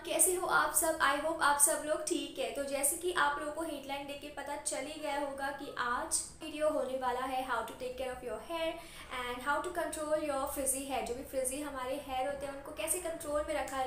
कैसे हो आप सब। आई होप आप सब लोग ठीक है। तो जैसे कि आप लोगों को हेडलाइन देख के पता चल ही गया होगा कि आज वीडियो होने वाला है how to take care of your hair and how to control your frizzy hair. जो भी फ्रिजी हमारे हेयर होते हैं उनको कैसे कंट्रोल में रखा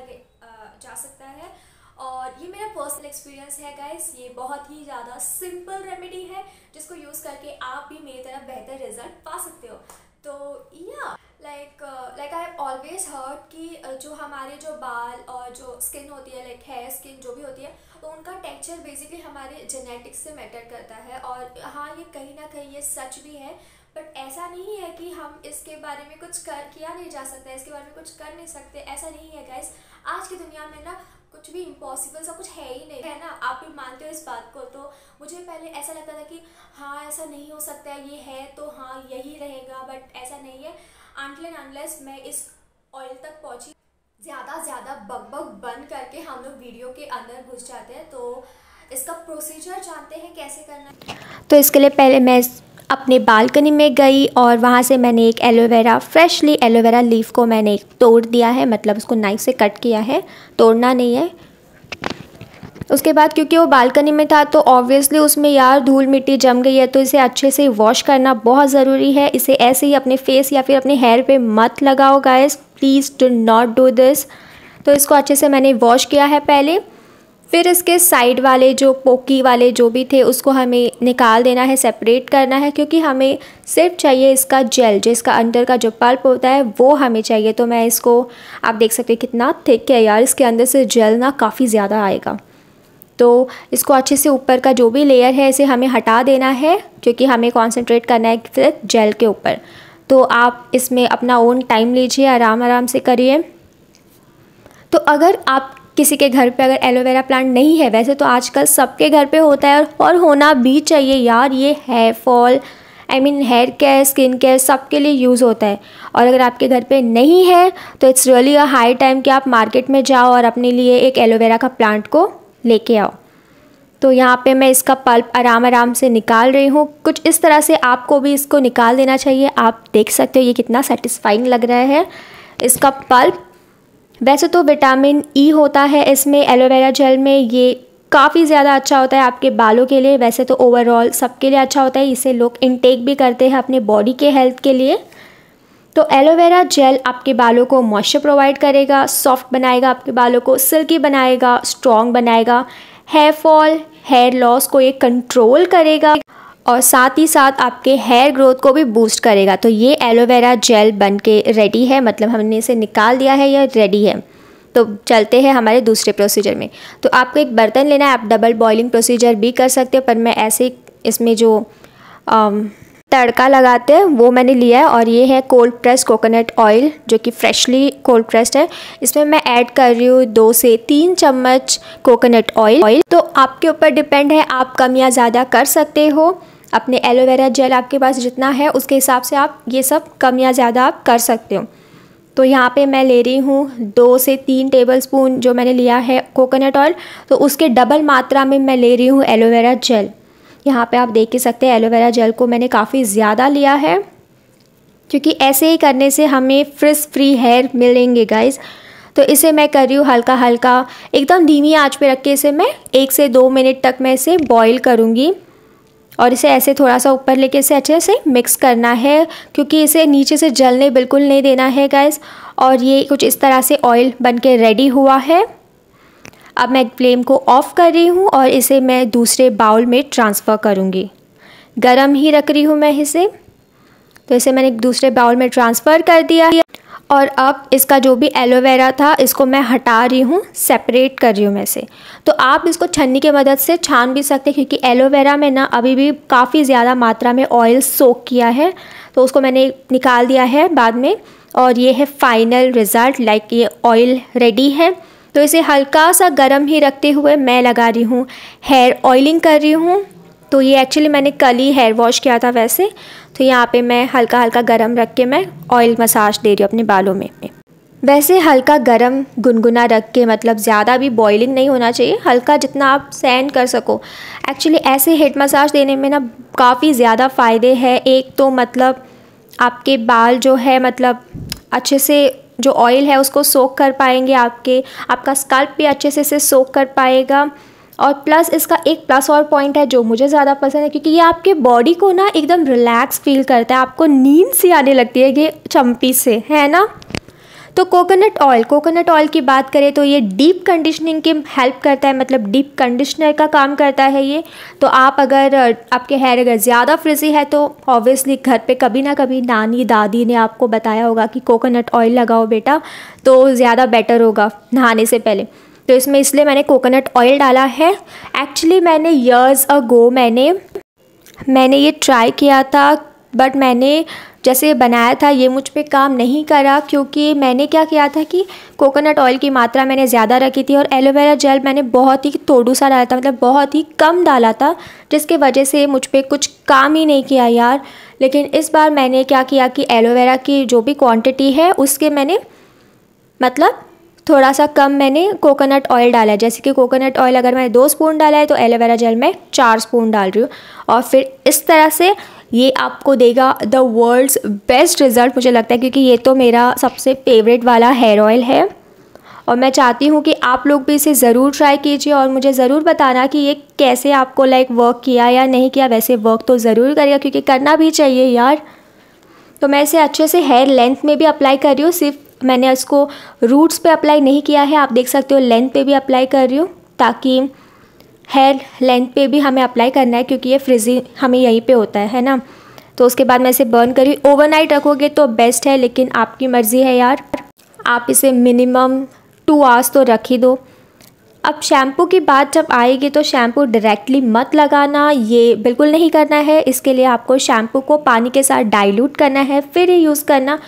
जा सकता है। और ये मेरा पर्सनल एक्सपीरियंस है गाइस। ये बहुत ही ज़्यादा सिंपल रेमेडी है जिसको यूज़ करके आप भी मेरी तरह बेहतर रिजल्ट पा सकते हो। तो या like I have always heard कि जो हमारे जो बाल और जो स्किन होती है, लाइक हेयर स्किन जो भी होती है, तो उनका टेक्सचर बेसिकली हमारे जेनेटिक्स से मैटर करता है। और हाँ, ये कहीं ना कहीं ये सच भी है, बट ऐसा नहीं है कि हम इसके बारे में कुछ किया नहीं जा सकता, इसके बारे में कुछ कर नहीं सकते, ऐसा नहीं है गाइस। आज की दुनिया में ना कुछ भी इम्पॉसिबल सा कुछ है ही नहीं है ना। आप भी मानते हो इस बात को। तो मुझे पहले ऐसा लगता था कि हाँ ऐसा नहीं हो सकता है, ये है तो हाँ यही रहेगा, बट ऐसा नहीं है। अनटिल एंड अनलेस मैं इस ऑयल तक पहुँची। ज़्यादा बग बंद करके हम लोग वीडियो के अंदर घुस जाते हैं। तो इसका प्रोसीजर जानते हैं कैसे करना है। तो इसके लिए पहले मैं अपने बालकनी में गई और वहाँ से मैंने एक एलोवेरा, फ्रेशली एलोवेरा लीफ को मैंने तोड़ दिया है, मतलब उसको नाइफ से कट किया है, तोड़ना नहीं है। उसके बाद क्योंकि वो बालकनी में था तो ऑब्वियसली उसमें यार धूल मिट्टी जम गई है, तो इसे अच्छे से वॉश करना बहुत ज़रूरी है। इसे ऐसे ही अपने फेस या फिर अपने हेयर पे मत लगाओ guys, please do not do this. तो इसको अच्छे से मैंने वॉश किया है पहले। फिर इसके साइड वाले जो पोकी वाले जो भी थे उसको हमें निकाल देना है, सेपरेट करना है, क्योंकि हमें सिर्फ चाहिए इसका जेल, जो इसका अंदर का जो पल्प होता है वो हमें चाहिए। तो मैं इसको, आप देख सकते हैं कितना थिक है यार, इसके अंदर से जेल ना काफ़ी ज़्यादा आएगा। तो इसको अच्छे से ऊपर का जो भी लेयर है इसे हमें हटा देना है, क्योंकि हमें कॉन्सेंट्रेट करना है सिर्फ जेल के ऊपर। तो आप इसमें अपना ओन टाइम लीजिए, आराम से करिए। तो अगर आप किसी के घर पे अगर एलोवेरा प्लांट नहीं है, वैसे तो आजकल सबके घर पे होता है और होना भी चाहिए यार, ये hair fall hair care, skin care सबके लिए यूज़ होता है। और अगर आपके घर पे नहीं है तो it's really a high time कि आप मार्केट में जाओ और अपने लिए एक एलोवेरा का प्लांट को लेके आओ। तो यहाँ पे मैं इसका पल्प आराम से निकाल रही हूँ। कुछ इस तरह से आपको भी इसको निकाल देना चाहिए। आप देख सकते हो ये कितना सेटिस्फाइंग लग रहा है इसका पल्प। वैसे तो विटामिन ई होता है इसमें, एलोवेरा जेल में, ये काफ़ी ज़्यादा अच्छा होता है आपके बालों के लिए। वैसे तो ओवरऑल सबके लिए अच्छा होता है, इसे लोग इनटेक भी करते हैं अपने बॉडी के हेल्थ के लिए। तो एलोवेरा जेल आपके बालों को मॉइस्चर प्रोवाइड करेगा, सॉफ्ट बनाएगा आपके बालों को, सिल्की बनाएगा, स्ट्रॉन्ग बनाएगा, हेयर फॉल, हेयर लॉस को ये कंट्रोल करेगा और साथ ही साथ आपके हेयर ग्रोथ को भी बूस्ट करेगा। तो ये एलोवेरा जेल बन के रेडी है, मतलब हमने इसे निकाल दिया है, ये रेडी है। तो चलते हैं हमारे दूसरे प्रोसीजर में। तो आपको एक बर्तन लेना है, आप डबल बॉइलिंग प्रोसीजर भी कर सकते हो, पर मैं ऐसे इसमें जो तड़का लगाते हैं वो मैंने लिया है। और ये है कोल्ड प्रेस कोकोनट ऑयल, जो कि फ्रेशली कोल्ड प्रेस्ड है। इसमें मैं ऐड कर रही हूँ 2 से 3 चम्मच कोकोनट ऑयल। तो आपके ऊपर डिपेंड है, आप कम या ज़्यादा कर सकते हो। अपने एलोवेरा जेल आपके पास जितना है उसके हिसाब से आप ये सब कम या ज़्यादा आप कर सकते हो। तो यहाँ पे मैं ले रही हूँ 2 से 3 टेबलस्पून जो मैंने लिया है कोकोनट ऑयल, तो उसके डबल मात्रा में मैं ले रही हूँ एलोवेरा जेल। यहाँ पे आप देख ही सकते हैं एलोवेरा जेल को मैंने काफ़ी ज़्यादा लिया है, क्योंकि ऐसे ही करने से हमें फ्रिज फ्री हेयर मिलेंगे गाइस। तो इसे मैं कर रही हूँ हल्का एकदम धीमी आंच पे रख के इसे मैं 1 से 2 मिनट तक मैं इसे बॉईल करूँगी। और इसे ऐसे थोड़ा सा ऊपर लेके इसे अच्छे से मिक्स करना है, क्योंकि इसे नीचे से जलने बिल्कुल नहीं देना है गाइस। और ये कुछ इस तरह से ऑयल बन के रेडी हुआ है। अब मैं फ्लेम को ऑफ़ कर रही हूँ और इसे मैं दूसरे बाउल में ट्रांसफ़र करूँगी। गरम ही रख रही हूँ मैं इसे। तो इसे मैंने दूसरे बाउल में ट्रांसफ़र कर दिया और अब इसका जो भी एलोवेरा था इसको मैं हटा रही हूँ, सेपरेट कर रही हूँ मैं इसे। तो आप इसको छन्नी की मदद से छान भी सकते हैं, क्योंकि एलोवेरा में ना अभी भी काफ़ी ज़्यादा मात्रा में ऑयल सोक किया है। तो उसको मैंने निकाल दिया है बाद में। और ये है फाइनल रिज़ल्ट, लाइक ये ऑयल रेडी है। तो इसे हल्का सा गर्म ही रखते हुए मैं लगा रही हूँ, हेयर ऑयलिंग कर रही हूँ। तो ये एक्चुअली मैंने कल ही हेयर वॉश किया था वैसे। तो यहाँ पे मैं हल्का गरम रख के मैं ऑयल मसाज दे रही हूँ अपने बालों में। वैसे हल्का गरम गुनगुना रख के, मतलब ज़्यादा भी बॉइलिंग नहीं होना चाहिए, हल्का जितना आप सहन कर सको। एक्चुअली ऐसे हेड मसाज देने में ना काफ़ी ज़्यादा फ़ायदे हैं। एक तो मतलब आपके बाल जो है मतलब अच्छे से जो ऑयल है उसको सोक कर पाएंगे, आपका स्कल्प भी अच्छे से इसे सोक कर पाएगा। और प्लस इसका एक प्लस और पॉइंट है जो मुझे ज़्यादा पसंद है, क्योंकि ये आपके बॉडी को ना एकदम रिलैक्स फील करता है, आपको नींद सी आने लगती है ये चम्पी से, है ना। तो कोकोनट ऑयल की बात करें तो ये डीप कंडीशनिंग की हेल्प करता है, मतलब डीप कंडीशनर का काम करता है ये। तो आप अगर आपके हेयर अगर ज़्यादा फ्रिजी है तो ऑब्वियसली घर पे कभी ना कभी नानी दादी ने आपको बताया होगा कि कोकोनट ऑयल लगाओ बेटा, तो ज़्यादा बेटर होगा नहाने से पहले। तो इसमें इसलिए मैंने कोकोनट ऑयल डाला है। एक्चुअली मैंने ईयर्स अगो मैंने ये ट्राई किया था, बट मैंने जैसे बनाया था ये मुझ पे काम नहीं करा, क्योंकि मैंने क्या किया था कि कोकोनट ऑयल की मात्रा मैंने ज़्यादा रखी थी और एलोवेरा जेल मैंने बहुत ही थोड़ा सा डाला था, मतलब बहुत ही कम डाला था, जिसके वजह से मुझ पे कुछ काम ही नहीं किया यार। लेकिन इस बार मैंने क्या किया कि एलोवेरा की जो भी क्वांटिटी है उसके मैंने मतलब थोड़ा सा कम मैंने कोकोनट ऑयल डाला है। जैसे कि कोकोनट ऑयल अगर मैंने 2 स्पून डाला है तो एलोवेरा जेल मैं 4 स्पून डाल रही हूँ। और फिर इस तरह से ये आपको देगा द वर्ल्ड्स बेस्ट रिज़ल्ट मुझे लगता है, क्योंकि ये तो मेरा सबसे फेवरेट वाला हेयर ऑयल है। और मैं चाहती हूँ कि आप लोग भी इसे ज़रूर ट्राई कीजिए और मुझे ज़रूर बताना कि ये कैसे आपको वर्क किया या नहीं किया। वैसे वर्क तो ज़रूर करेगा, क्योंकि करना भी चाहिए यार। तो मैं इसे अच्छे से हेयर लेंथ में भी अप्लाई कर रही हूँ, सिर्फ मैंने इसको रूट्स पे अप्लाई नहीं किया है, आप देख सकते हो लेंथ पे भी अप्लाई कर रही हूँ, ताकि हेयर लेंथ पे भी हमें अप्लाई करना है, क्योंकि ये फ्रिजी हमें यहीं पे होता है ना। तो उसके बाद मैं इसे बर्न करी। ओवरनाइट रखोगे तो बेस्ट है, लेकिन आपकी मर्ज़ी है यार, आप इसे मिनिमम 2 आवर्स तो रख ही दो। अब शैम्पू की बात जब आएगी तो शैम्पू डायरेक्टली मत लगाना, ये बिल्कुल नहीं करना है। इसके लिए आपको शैम्पू को पानी के साथ डाइल्यूट करना है, फिर ही यूज़ करना।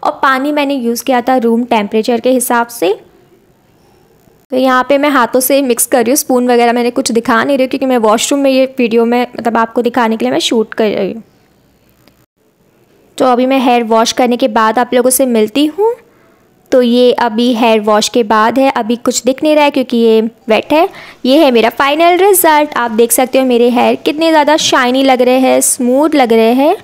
और पानी मैंने यूज़ किया था रूम टेम्परेचर के हिसाब से। तो यहाँ पे मैं हाथों से मिक्स कर रही हूँ, स्पून वगैरह मैंने कुछ दिखा नहीं रही हूँ, क्योंकि मैं वॉशरूम में ये वीडियो में मतलब आपको दिखाने के लिए मैं शूट कर रही हूँ। तो अभी मैं हेयर वॉश करने के बाद आप लोगों से मिलती हूँ। तो ये अभी हेयर वॉश के बाद है, अभी कुछ दिख नहीं रहा है क्योंकि ये वेट है। ये है मेरा फाइनल रिज़ल्ट। आप देख सकते हो मेरे हेयर कितने ज़्यादा शाइनी लग रहे हैं, स्मूथ लग रहे हैं।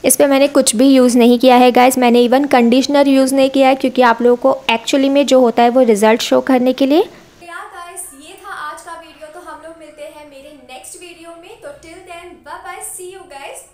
इस पर मैंने कुछ भी यूज़ नहीं किया है गाइस, मैंने इवन कंडीशनर यूज़ नहीं किया है, क्योंकि आप लोगों को एक्चुअली में जो होता है वो रिज़ल्ट शो करने के लिए। गाइस ये था आज का वीडियो, तो हम लोग मिलते हैं मेरे नेक्स्ट वीडियो में। तो till then bye bye, see you guys.